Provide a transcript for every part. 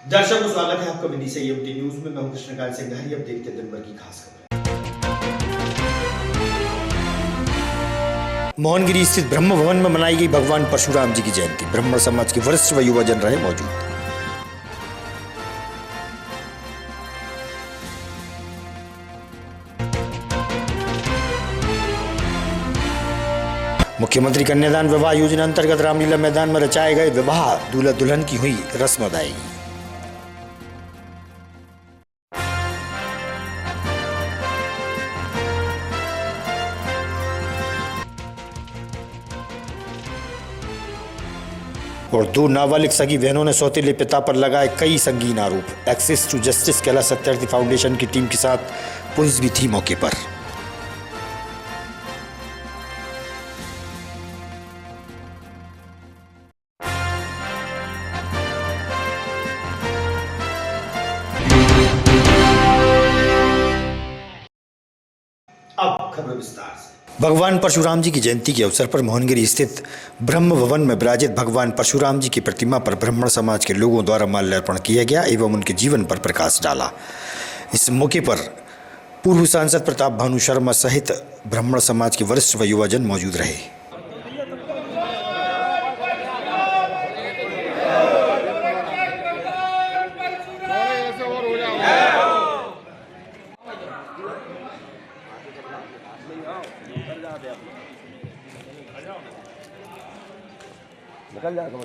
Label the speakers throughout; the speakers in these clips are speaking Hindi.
Speaker 1: दर्शकों स्वागत है आपका विधि से यूटी न्यूज में। मैं हूं कृष्णकांत सिंह। अब देखते हैं दिन भर की खास खबरें। मोहनगिरी स्थित ब्रह्म भवन में मनाई गई भगवान परशुराम जी की जयंती। ब्राह्मण समाज के वरिष्ठ व युवाजन रहे मौजूद। मुख्यमंत्री कन्यादान विवाह योजना अंतर्गत रामलीला मैदान में रचाए गए विवाह, दूल्हा दुल्हन की हुई रस्म अदायगी। और दो नाबालिग सगी बहनों ने सौतेले पिता पर लगाए कई संगीन आरोप। Access to justice Kailash Satyarthi foundation की टीम के साथ पुलिस भी थी मौके पर। अब खबर विस्तार से। भगवान परशुराम जी की जयंती के अवसर पर मोहनगिरी स्थित ब्रह्म भवन में विराजित भगवान परशुराम जी की प्रतिमा पर ब्राह्मण समाज के लोगों द्वारा माल्यार्पण किया गया एवं उनके जीवन पर प्रकाश डाला। इस मौके पर पूर्व सांसद प्रताप भानु शर्मा सहित ब्राह्मण समाज के वरिष्ठ व युवाजन मौजूद रहे।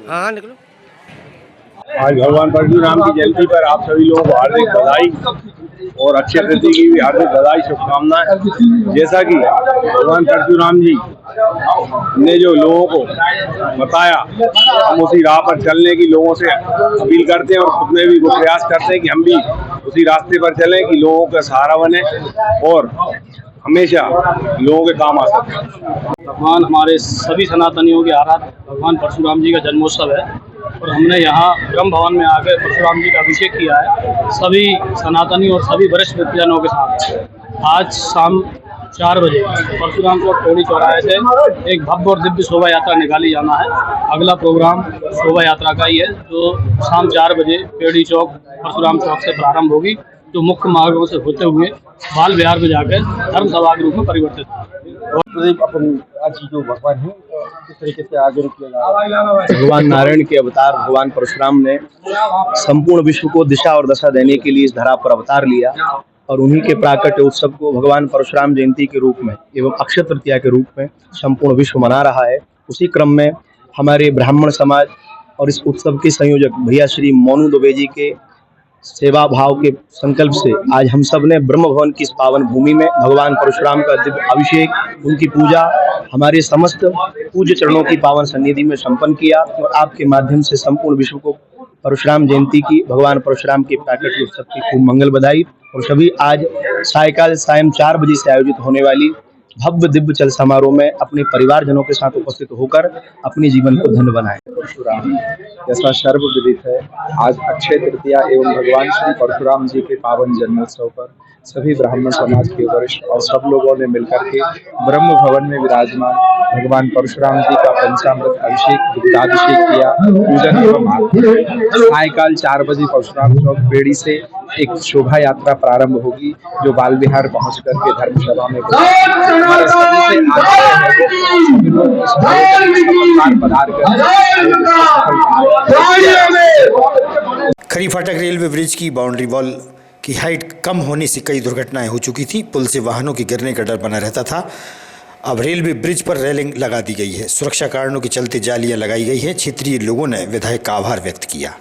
Speaker 2: हाँ निकलो।
Speaker 3: आज भगवान परशुराम की जयंती पर आप सभी लोगों को हार्दिक बधाई और अक्षय तृतीया की भी हार्दिक बधाई, शुभकामनाएं। जैसा कि भगवान परशुराम जी ने जो लोगों को बताया, हम उसी राह पर चलने की लोगों से अपील करते हैं और खुद में भी वो प्रयास करते हैं कि हम भी उसी रास्ते पर चलें कि लोगों का सहारा बने और हमेशा लोगों के काम आ सके।
Speaker 4: भगवान हमारे सभी सनातनियों के आराध्य भगवान परशुराम जी का जन्मोत्सव है और हमने यहाँ ब्रह्म भवन में आकर परशुराम जी का अभिषेक किया है सभी सनातनी और सभी वरिष्ठ व्यक्तिजनों के साथ। आज शाम 4 बजे परशुराम चौक टोली चौराहे से एक भव्य और दिव्य शोभा यात्रा निकाली जाना है। अगला प्रोग्राम शोभा यात्रा का ही है जो शाम 4 बजे पेड़ी चौक परशुराम चौक से प्रारंभ होगी, जो मुख्य मार्गों से होते हुए बाल विहार में जाकर धर्म सभा के रूप में परिवर्तित
Speaker 3: आज जो भगवान है किस तरीके से आगे किया जा रहा है।
Speaker 5: भगवान नारायण के अवतार भगवान परशुराम ने संपूर्ण विश्व को दिशा और दशा देने के लिए इस धरा पर अवतार लिया और उन्हीं के प्राकट्य उत्सव को भगवान परशुराम जयंती के रूप में एवं अक्षय तृतीया के रूप में संपूर्ण विश्व मना रहा है। उसी क्रम में हमारे ब्राह्मण समाज और इस उत्सव के संयोजक भैया श्री मोनू दुबे जी के सेवा भाव के संकल्प से आज हम सब ने ब्रह्म भवन की इस पावन भूमि में भगवान परशुराम का दिव्य अभिषेक, उनकी पूजा हमारे समस्त पूज्य चरणों की पावन सन्निधि में संपन्न किया और आपके माध्यम से संपूर्ण विश्व को परशुराम जयंती की, भगवान परशुराम के प्राकट्य उत्सव की खूब मंगल बधाई। और सभी आज सायं 4 बजे से आयोजित होने वाली भव्य दिव्य चल समारोह में अपने परिवारजनों के साथ उपस्थित होकर अपने जीवन को धन्य बनाएं।
Speaker 3: परशुराम जैसा सर्वविदित है, आज अक्षय तृतीया एवं भगवान श्री परशुराम जी के पावन जन्मोत्सव पर सभी ब्राह्मण समाज के वरिष्ठ और सब लोगों ने मिलकर के ब्रह्म भवन में विराजमान भगवान परशुराम जी का पंचामृत अभिषेक, दुग्धाभिषेक किया, पूजन एवं सायकाल 4 बजे परशुराम चौक बेड़ी से एक शोभा यात्रा प्रारंभ होगी जो बाल विहार पहुँच करके धर्मसभा में
Speaker 1: खरी फाटक रेलवे ब्रिज की बाउंड्री वॉल की हाइट कम होने से कई दुर्घटनाएं हो चुकी थी। पुल से वाहनों के गिरने का डर बना रहता था। अब रेलवे ब्रिज पर रेलिंग लगा दी गई है। सुरक्षा कारणों के चलते जालियां लगाई गई है। क्षेत्रीय लोगों ने विधायक का आभार व्यक्त किया।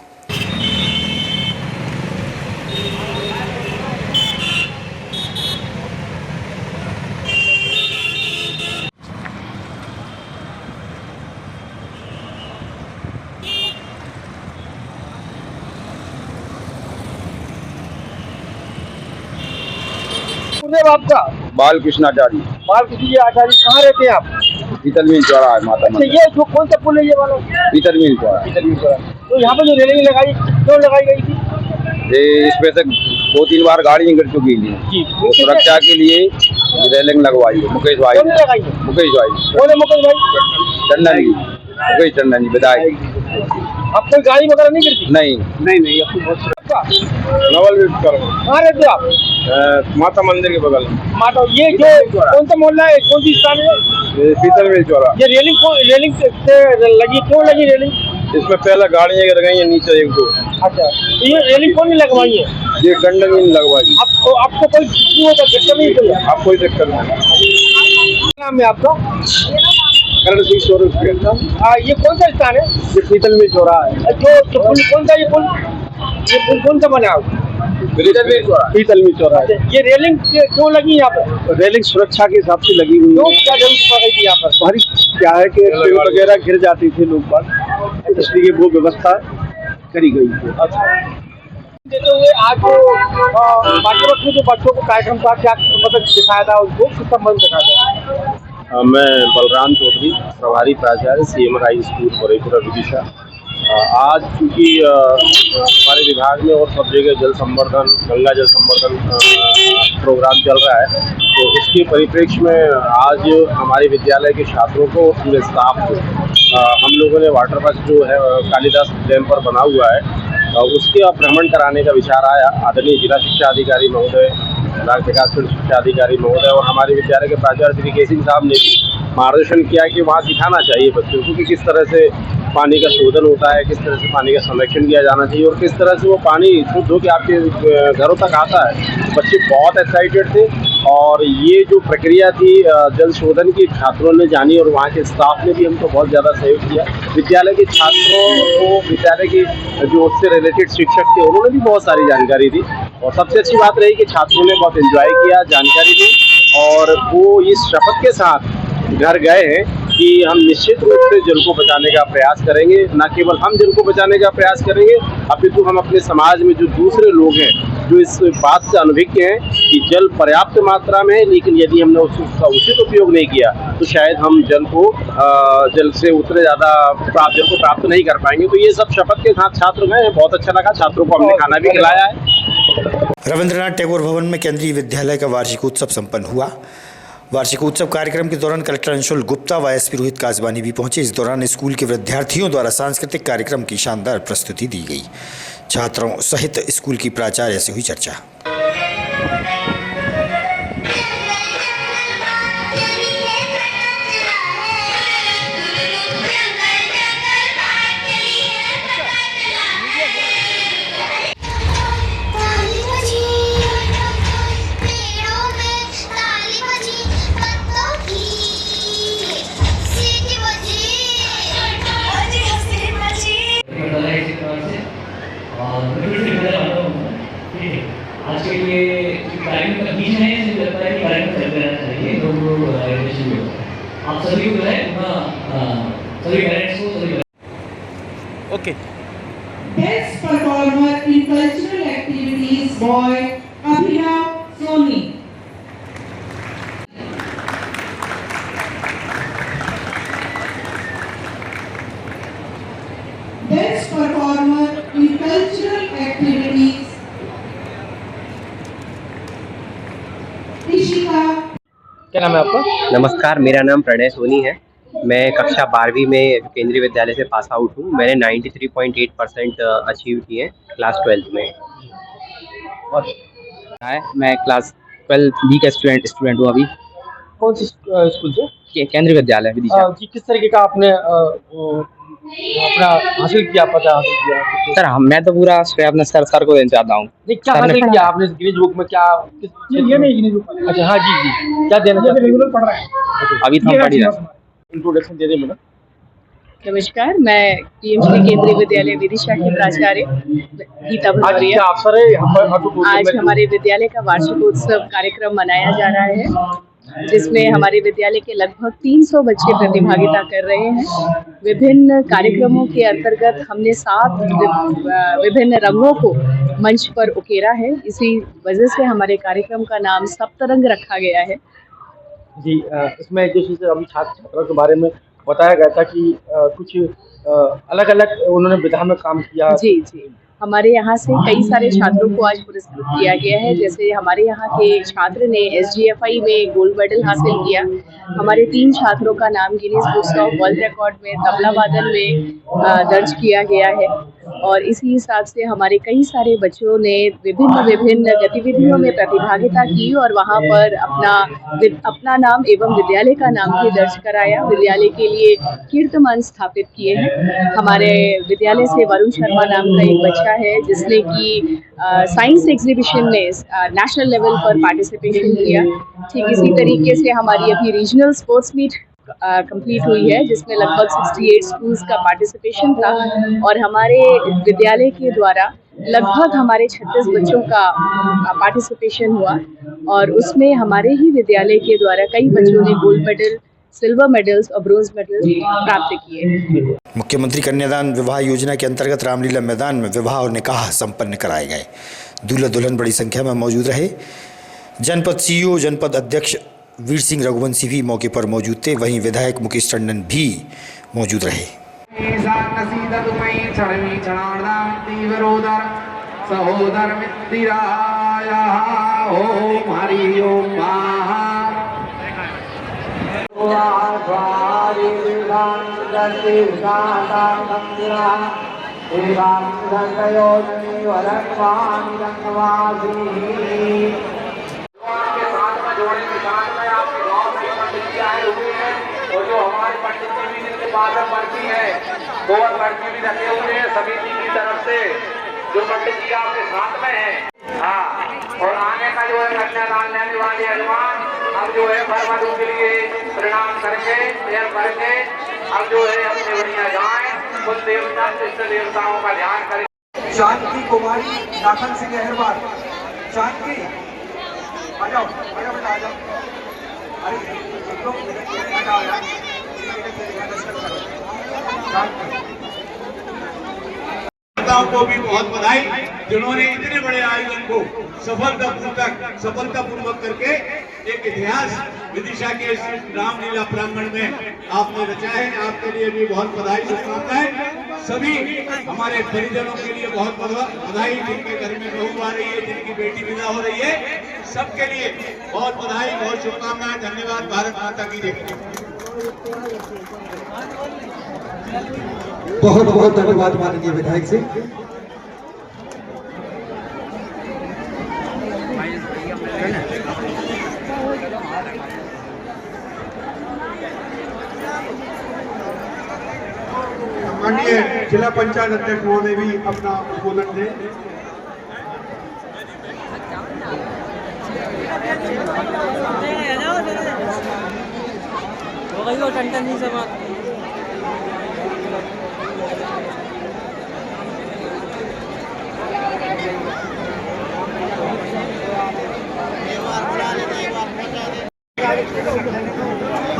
Speaker 3: आपका बाल कृष्णाचार्य
Speaker 2: आचार्य कहाँ रहते हैं आप?
Speaker 3: पीतल मिल चौराहा है माता।
Speaker 2: अच्छा, ये जो कौन सा पुल है ये वाला?
Speaker 3: पीतल मिल चौराहा।
Speaker 2: तो यहाँ पे जो रेलिंग लगाई क्यों लगाई गई थी?
Speaker 3: ये इसमें से 2-3 बार गाड़ियाँ गिर चुकी थी, तो सुरक्षा के लिए रेलिंग लगवाई है। मुकेश भाई
Speaker 2: लगाई है।
Speaker 3: मुकेश भाई
Speaker 2: कौन है मुकेश भाई?
Speaker 3: टंडन जी। मुकेश टंडन जी विधायक।
Speaker 2: अब कोई गाड़ी वगैरह नहीं गिरती?
Speaker 3: नहीं
Speaker 2: नहीं अब तो बहुत अच्छा।
Speaker 3: नवल
Speaker 2: कहाँ रहते हो आप?
Speaker 3: माता मंदिर के बगल में
Speaker 2: माता, ये जो कौन सा मोहल्ला है, कौन सी स्थान है?
Speaker 3: पीतल मिल चौरा।
Speaker 2: ये रेलिंग से लगी, क्यों लगी रेलिंग?
Speaker 3: इसमें पहले गाड़ियाँ लगाई है नीचे एक दो।
Speaker 2: अच्छा, तो ये रेलिंग कौन नहीं लगवाई है?
Speaker 3: ये टंडन जी ने लगवाई।
Speaker 2: आपको कोई दिक्कत नहीं हुई?
Speaker 3: आप कोई दिक्कत नहीं।
Speaker 2: नाम है आपका?
Speaker 3: करण सिंह स्वरूप।
Speaker 2: हाँ, ये कौन सा स्थान है?
Speaker 3: ये पीतल मिल चौरा है।
Speaker 2: जो पुल कौन सा, ये पुल कौन सा बना है?
Speaker 3: पीतल मिल चौरा है।
Speaker 2: ये रेलिंग क्यों लगी यहाँ पर?
Speaker 3: रेलिंग सुरक्षा के हिसाब से लगी हुई
Speaker 2: क्यों, क्या जरूरत पड़ गई थी यहाँ पर?
Speaker 3: हमारी क्या है कि पेड़ वगैरह गिर जाती थी लोग पर, इसलिए वो व्यवस्था करी गई थी।
Speaker 2: अच्छा, देते हुए आज जो पाठ्यक्रम में जो बच्चों को कार्यक्रम का क्या मतलब दिखाया था, उनको किस संबंध में दिखाया था?
Speaker 3: मैं बलराम चौधरी, प्रभारी प्राचार्य CMR हाई स्कूल फरेपुरा विदिशा। आज चूँकि हमारे विभाग में और सब जगह जल संवर्धन, गंगा जल संवर्धन प्रोग्राम चल रहा है, तो इसके परिप्रेक्ष्य में आज हमारे विद्यालय के छात्रों को और पूरे स्टाफ को हम लोगों ने वाटर वर्क जो है कालिदास डैम पर बना हुआ है, उसके भ्रमण कराने का विचार आया। आदरणीय जिला शिक्षा अधिकारी महोदय, ब्लॉक विकासखंड शिक्षा अधिकारी महोदय और हमारे विद्यालय के प्राचार्य श्री केसिंह साहब ने भी मार्गदर्शन किया कि वहाँ सिखाना चाहिए बच्चों को कि किस तरह से पानी का शोधन होता है, किस तरह से पानी का संरक्षण किया जाना चाहिए और किस तरह से वो पानी शुद्ध होकर आपके घरों तक आता है। बच्चे बहुत एक्साइटेड थे और ये जो प्रक्रिया थी जल शोधन की, छात्रों ने जानी और वहाँ के स्टाफ ने भी हमको बहुत ज़्यादा सहयोग किया। विद्यालय के छात्रों को, विद्यालय की जो उससे रिलेटेड शिक्षक थे, उन्होंने भी बहुत सारी जानकारी दी और सबसे अच्छी बात रही कि छात्रों ने बहुत एंजॉय किया, जानकारी दी और वो इस शपथ के साथ घर गए हैं कि हम निश्चित रूप से जल को बचाने का प्रयास करेंगे। न केवल हम जल को बचाने का प्रयास करेंगे, अपितु हम अपने समाज में जो दूसरे लोग हैं जो इस बात से अनभिज्ञ हैं कि जल पर्याप्त मात्रा में है, लेकिन यदि हमने उसका उचित उपयोग नहीं किया तो शायद हम जल से उतने ज़्यादा जल को प्राप्त नहीं कर पाएंगे। तो ये सब शपथ के साथ छात्र गए, बहुत अच्छा लगा। छात्रों को हमने खाना भी खिलाया है।
Speaker 1: रविंद्रनाथ टैगोर भवन में केंद्रीय विद्यालय का वार्षिकोत्सव संपन्न हुआ। वार्षिकोत्सव कार्यक्रम के दौरान कलेक्टर अंशुल गुप्ता व एसपी रोहित कासवानी भी पहुंचे। इस दौरान स्कूल के विद्यार्थियों द्वारा सांस्कृतिक कार्यक्रम की शानदार प्रस्तुति दी गई। छात्रों सहित स्कूल की प्राचार्य से हुई चर्चा।
Speaker 6: आज के लिए कार्यक्रम का बीच है, मुझे लगता है कि कार्यक्रम चलते रहना चाहिए, लोग एजुकेशन में आप सभी को जो है सभी पेरेंट्स को सभी
Speaker 2: okay.
Speaker 7: Best performer in cultural activities boy Abhinav Soni. Best performer in cultural activities Ishika.
Speaker 2: क्या नाम है आपका?
Speaker 8: नमस्कार, मेरा नाम प्रणय सोनी है। मैं कक्षा 12वीं में केंद्रीय विद्यालय से पास आउट हूँ। मैंने 93.8% अचीव किए क्लास 12th में।
Speaker 2: और
Speaker 8: मैं क्लास 12 बी का स्टूडेंट हूँ अभी।
Speaker 2: कौन सी स्कूल से?
Speaker 8: केंद्रीय विद्यालय विदिशा।
Speaker 2: जी, किस तरीके का आपने अपना हासिल किया, पता हासिल किया?
Speaker 8: सर मैं तो पूरा श्रेय अपने सर को देना चाहता हूँ।
Speaker 2: नहीं, क्या हासिल किया आपने गिनीज बुक में? क्या ये नहीं गिनीज बुक? अच्छा, हाँ जी जी, क्या देना चाहते हैं? रेगुलर पढ़ रहे हैं
Speaker 8: अभी तो हम पढ़ ही रहे हैं।
Speaker 2: इंट्रोडक्शन दे दें मैडम।
Speaker 9: नमस्कार, मैं पीएमसी केंद्रीय विद्यालय विदिशा की प्राचार्य गीता भदौरिया। आज हमारे विद्यालय का वार्षिकोत्सव कार्यक्रम मनाया जा रहा है, जिसमें हमारे विद्यालय के लगभग 300 बच्चे प्रतिभागिता कर रहे हैं। विभिन्न कार्यक्रमों के अंतर्गत हमने 7 विभिन्न रंगों को मंच पर उकेरा है। इसी वजह से हमारे कार्यक्रम का नाम सप्तरंग रखा गया है।
Speaker 2: जी, इसमें जैसे अभी छात्र छात्राओं के बारे में बताया गया था कि कुछ अलग अलग उन्होंने विधा में काम किया।
Speaker 9: जी जी, हमारे यहाँ से कई सारे छात्रों को आज पुरस्कृत किया गया है। जैसे हमारे यहाँ के एक छात्र ने SGFI में गोल्ड मेडल हासिल किया। हमारे 3 छात्रों का नाम Guinness books of world record में तबला वादन में दर्ज किया गया है। और इसी हिसाब से हमारे कई सारे बच्चों ने विभिन्न गतिविधियों में प्रतिभागिता की और वहाँ पर अपना नाम एवं विद्यालय का नाम भी दर्ज कराया। विद्यालय के लिए कीर्तिमान स्थापित किए हैं। हमारे विद्यालय से वरुण शर्मा नाम का एक बच्चा है जिसने कि साइंस एग्जीबिशन में नेशनल लेवल पर पार्टिसिपेशन किया। ठीक इसी तरीके से हमारी अभी रीजनल स्पोर्ट्स मीट कंप्लीट हुई है जिसमें लगभग 68 स्कूल्स का पार्टिसिपेशन था और हमारे विद्यालय के द्वारा लगभग हमारे 36 बच्चों का पार्टिसिपेशन हुआ और उसमें हमारे ही विद्यालय के द्वारा कई बच्चों ने गोल्ड मेडल, सिल्वर मेडल्स और ब्रोंज मेडल प्राप्त किए।
Speaker 1: मुख्यमंत्री कन्यादान विवाह योजना के अंतर्गत रामलीला मैदान में विवाह और निकाह संपन्न कराए गए। दूल्हा दुल्हन बड़ी संख्या में मौजूद रहे। जनपद CEO जनपद अध्यक्ष वीर सिंह रघुवंशी भी मौके पर मौजूद थे। वहीं विधायक मुकेश टंडन भी मौजूद रहे।
Speaker 2: सहोदर मित्तिराया ओम हरि ओम और जो हमारे पंडित जी भी जिनके पास पर्ची है वो पर्ची भी रखे हुए हैं समिति की तरफ से जो पंडित जी आपके साथ में है। हाँ, और आने का जो है कन्यादान लेने वाले हनुमान अब जो है वर वधू के लिए प्रणाम करके प्रेयर करके अब जो है अपने बढ़िया जाए कुल देवता इष्ट देवताओं का ध्यान करें। शांति कुमारी दाखन सिंह अहरवाल, शांति आ जाओ बेटा आ जाओ। अरे को भी बहुत बधाई जिन्होंने इतने बड़े आयोजन को सफलतापूर्वक करके एक इतिहास विदिशा के रामलीला प्रांगण में आपने रचा है। आपके लिए भी बहुत बधाई शुभकामनाएं। सभी हमारे परिजनों के लिए बहुत बधाई, जिनके घर में बहू आ रही है, जिनकी बेटी विदा हो रही है, सबके लिए बहुत बधाई, बहुत शुभकामनाएं। धन्यवाद। भारत माता की जय।
Speaker 10: बहुत बहुत धन्यवाद माननीय विधायक जी।
Speaker 2: माननीय जिला पंचायत अध्यक्ष महोदय भी अपना उद्बोधन दें।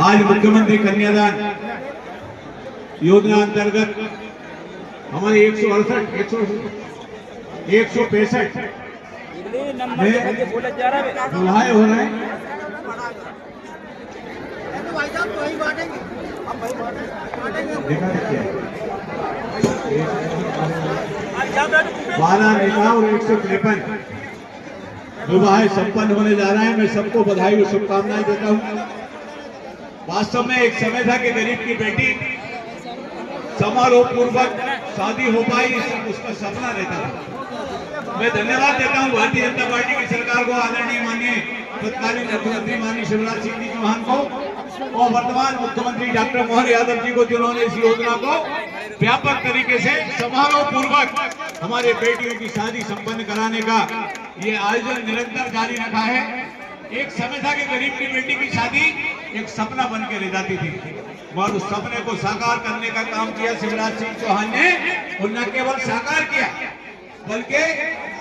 Speaker 2: आज मुख्यमंत्री कन्यादान योजना अंतर्गत हमारे 165 विवाह हो रहे हैं। बारह निकाह और 153 विवाह संपन्न होने जा रहा है। मैं सबको बधाई और शुभकामनाएं देता हूँ। वास्तव में एक समय था कि गरीब की बेटी समारोह पूर्वक शादी हो पाई, उसका सपना रहता था। मैं धन्यवाद देता हूं भारतीय जनता पार्टी की सरकार को, आदरणीय माननीय तत्कालीन मुख्यमंत्री माननीय शिवराज सिंह जी चौहान को और वर्तमान मुख्यमंत्री डॉक्टर मोहन यादव जी को, जिन्होंने इस योजना को व्यापक तरीके से समारोह पूर्वक हमारे बेटियों की शादी संपन्न कराने का ये आयोजन निरंतर जारी रखा है। एक समय था कि गरीब की बेटी की शादी एक सपना बन के रह जाती थी, और उस सपने को साकार करने का काम किया शिवराज सिंह चौहान ने। और न केवल साकार किया बल्कि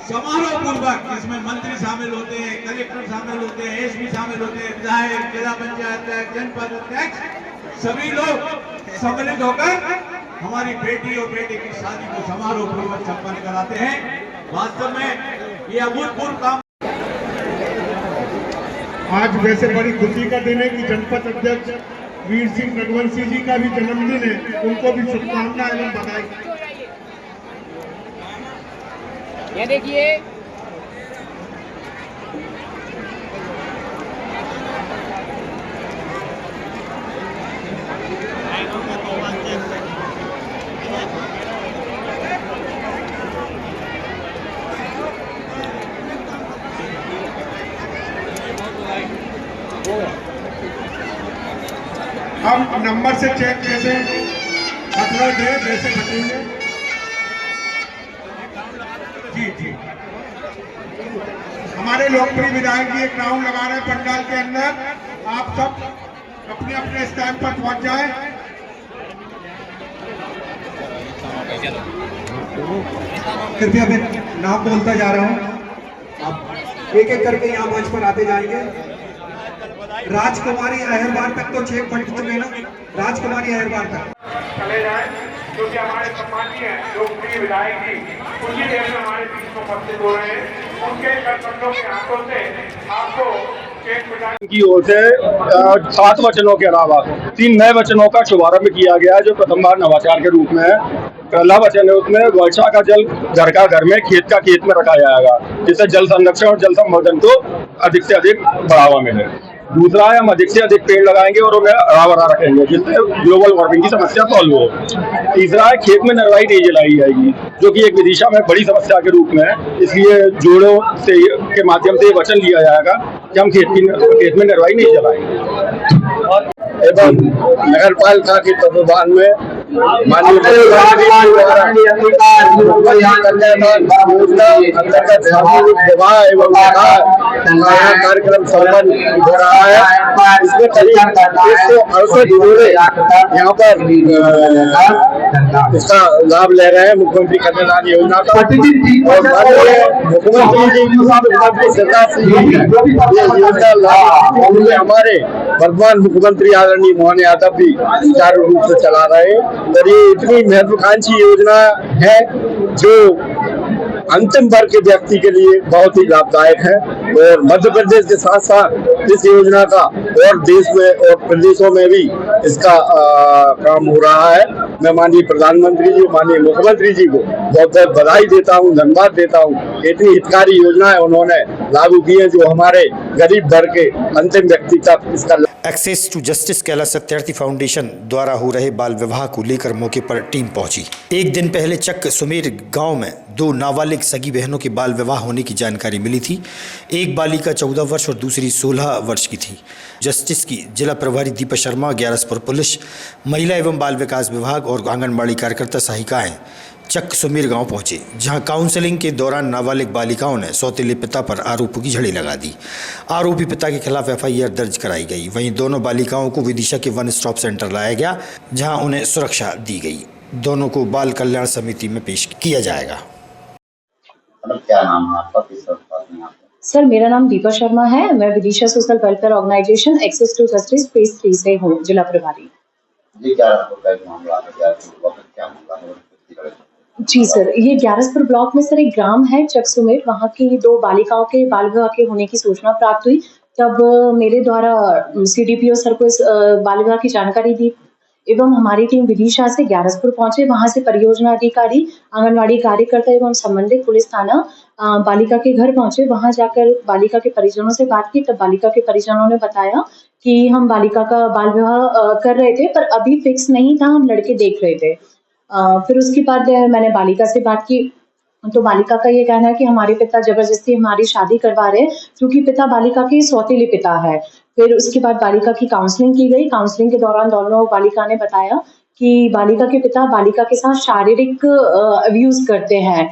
Speaker 2: समारोह पूर्वक, जिसमें मंत्री शामिल होते हैं, कलेक्टर शामिल होते हैं, एसपी शामिल होते हैं, विधायक, जिला पंचायत अध्यक्ष, जनपद अध्यक्ष, सभी लोग सम्मिलित होकर हमारी बेटी और बेटे की शादी को समारोह पूर्वक संपन्न कराते हैं। वास्तव में ये अभूतपूर्व काम।
Speaker 11: आज वैसे बड़ी खुशी का दिन है कि जनपद अध्यक्ष वीर सिंह रघुवंशी जी का भी जन्मदिन है। उनको भी शुभकामनाएं एवं बधाई।
Speaker 9: ये देखिए
Speaker 11: हम नंबर से चेक कैसे मतलब थे वैसे बतेंगे। जी जी हमारे लोकप्रिय विधायक जी एक राउंड लगा रहे हैं पंडाल के अंदर। आप सब अपने अपने स्थान पर पहुंच जाएं।
Speaker 10: कृपया मैं नाम बोलता जा रहा हूँ, आप एक एक करके यहाँ मंच पर आते जाएंगे। राजकुमारी अहरवार तक तो 6 पढ़ चुके ना, राजकुमारी अहरवार तक
Speaker 11: चले जाए क्योंकि हमारे सम्मानीय लोकप्रिय विधायक जी कुछ ही देर में हमारे बीच में उपस्थित हो रहे हैं। उनके कर्तव्यों के हाथों से आपको चेक मिटा
Speaker 3: की ओर से 7 वचनों के अलावा 3 नए वचनों का शुभारंभ किया गया है, जो प्रथम बार नवाचार के रूप में है। पहला वचन है उसमें वर्षा का जल घर का घर में, खेत का खेत में रखा जाएगा, जिससे जल संरक्षण और जल संवर्धन को अधिक से अधिक बढ़ावा मिले। दूसरा है हम अधिक से अधिक पेड़ लगाएंगे और उन्हें हरा भरा रखेंगे, जिससे ग्लोबल वार्मिंग की समस्या सॉल्व हो। तीसरा है खेत में नरवाई नहीं जलाई जाएगी, जो कि एक विदिशा में बड़ी समस्या के रूप में है। इसलिए जोड़ों से के माध्यम से वचन लिया जाएगा कि हम खेत में नरवाई नहीं जलाएंगे। एवं नगर पालिका के तत्वाधान में माननीय कार्यक्रम संपन्न हो रहा है। इसमें करीब 168 जोड़े यहाँ पर इसका लाभ ले रहे हैं मुख्यमंत्री कन्यादान योजना का। और माननीय मुख्यमंत्री जी सरकार से ये योजना लाभ हमारे वर्तमान मुख्यमंत्री आदरणीय मोहन यादव भी सुचारू रूप से चला रहे हैं। और ये इतनी महत्वाकांक्षी योजना है जो अंतिम वर्ग के व्यक्ति के लिए बहुत ही लाभदायक है। और मध्य प्रदेश के साथ साथ इस योजना का और देश में और प्रदेशों में भी इसका काम हो रहा है। मैं माननीय प्रधानमंत्री जी, माननीय मुख्यमंत्री जी को बहुत बहुत बधाई देता हूँ, धन्यवाद देता हूँ। इतनी हितकारी योजनाएं उन्होंने लागू की है जो हमारे गरीब वर्ग के अंतिम व्यक्ति तक इसका।
Speaker 1: Access to justice Kailash Satyarthi foundation द्वारा हो रहे बाल विवाह को लेकर मौके पर टीम पहुंची। एक दिन पहले चक सुमेर गांव में 2 नाबालिग सगी बहनों के बाल विवाह होने की जानकारी मिली थी। एक बालिका 14 वर्ष और दूसरी 16 वर्ष की थी। जस्टिस की जिला प्रभारी दीपा शर्मा, ग्यारसपुर पुलिस, महिला एवं बाल विकास विभाग और आंगनबाड़ी कार्यकर्ता सहायिकाएं चक सुमेर गांव पहुंचे, जहां काउंसलिंग के दौरान नाबालिग बालिकाओं ने सौतेले पिता पर आरोपों की झड़ी लगा दी। आरोपी पिता के खिलाफ एफआईआर दर्ज कराई गई। वहीं दोनों बालिकाओं को विदिशा के वन स्टॉप सेंटर लाया गया, जहां उन्हें सुरक्षा दी गई। दोनों को बाल कल्याण समिति में पेश किया जाएगा।
Speaker 12: क्या नाम है आपका? किस संस्था में आप?
Speaker 9: सर, मेरा नाम दीपा शर्मा है। मैं Vidisha social welfare organisation access to justice phase 3 से हूँ, जिला प्रभारी।
Speaker 12: ये क्या होता है मामला है? क्या मामला है?
Speaker 9: जी सर, ये ग्यारसपुर ब्लॉक में सर एक ग्राम है चक सुमेर, वहाँ की 2 बालिकाओं के बाल विवाह के होने की सूचना प्राप्त हुई। तब मेरे द्वारा CDPO सर को इस बाल विवाह की जानकारी दी एवं हमारी टीम विदिशा से ग्यारसपुर पहुंचे। वहां से परियोजना अधिकारी, आंगनवाड़ी कार्यकर्ता एवं संबंधित पुलिस थाना बालिका के घर पहुंचे। वहां जाकर बालिका के परिजनों से बात की। तब बालिका के परिजनों ने बताया कि हम बालिका का बाल विवाह कर रहे थे, पर अभी फिक्स नहीं था, हम लड़के देख रहे थे। फिर उसके बाद मैंने बालिका से बात की, तो बालिका का ये कहना है कि हमारे पिता जबरदस्ती हमारी शादी करवा रहे हैं, क्योंकि पिता बालिका के सौतेले पिता है। फिर उसके बाद बालिका की काउंसलिंग की गई। काउंसलिंग के दौरान दोनों बालिका ने बताया कि बालिका के पिता बालिका के साथ शारीरिक अब्यूज करते हैं।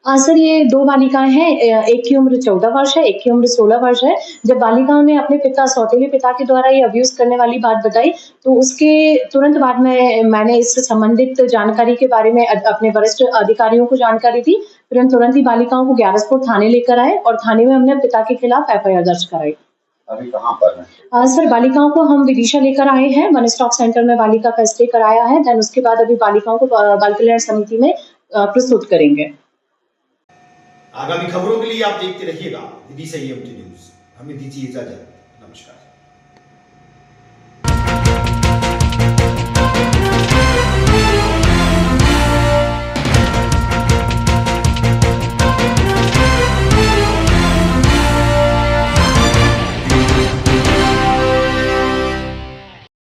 Speaker 9: सर, ये 2 बालिकाएं हैं, एक की उम्र 14 वर्ष है, एक की उम्र 16 वर्ष है। जब बालिकाओं ने अपने सौतेले पिता के द्वारा ये अब्यूज करने वाली बात बताई, तो उसके तुरंत बाद में मैंने इस संबंधित जानकारी के बारे में अपने वरिष्ठ अधिकारियों को जानकारी दी। तुरंत ही बालिकाओं को ग्यारसपुर थाने लेकर आए और थाने में हमने पिता के खिलाफ FIR दर्ज कराई।
Speaker 12: अभी कहाँ पर है?
Speaker 9: सर, बालिकाओं को हम विदिशा लेकर आए हैं, वन स्टॉप सेंटर में बालिका का स्टे कराया है। देन उसके बाद अभी बालिकाओं को बाल कल्याण समिति में प्रस्तुत करेंगे।
Speaker 1: आगामी खबरों के लिए आप देखते रहिएगा विदिशा EMT न्यूज। हमें दीजिए इजाजत।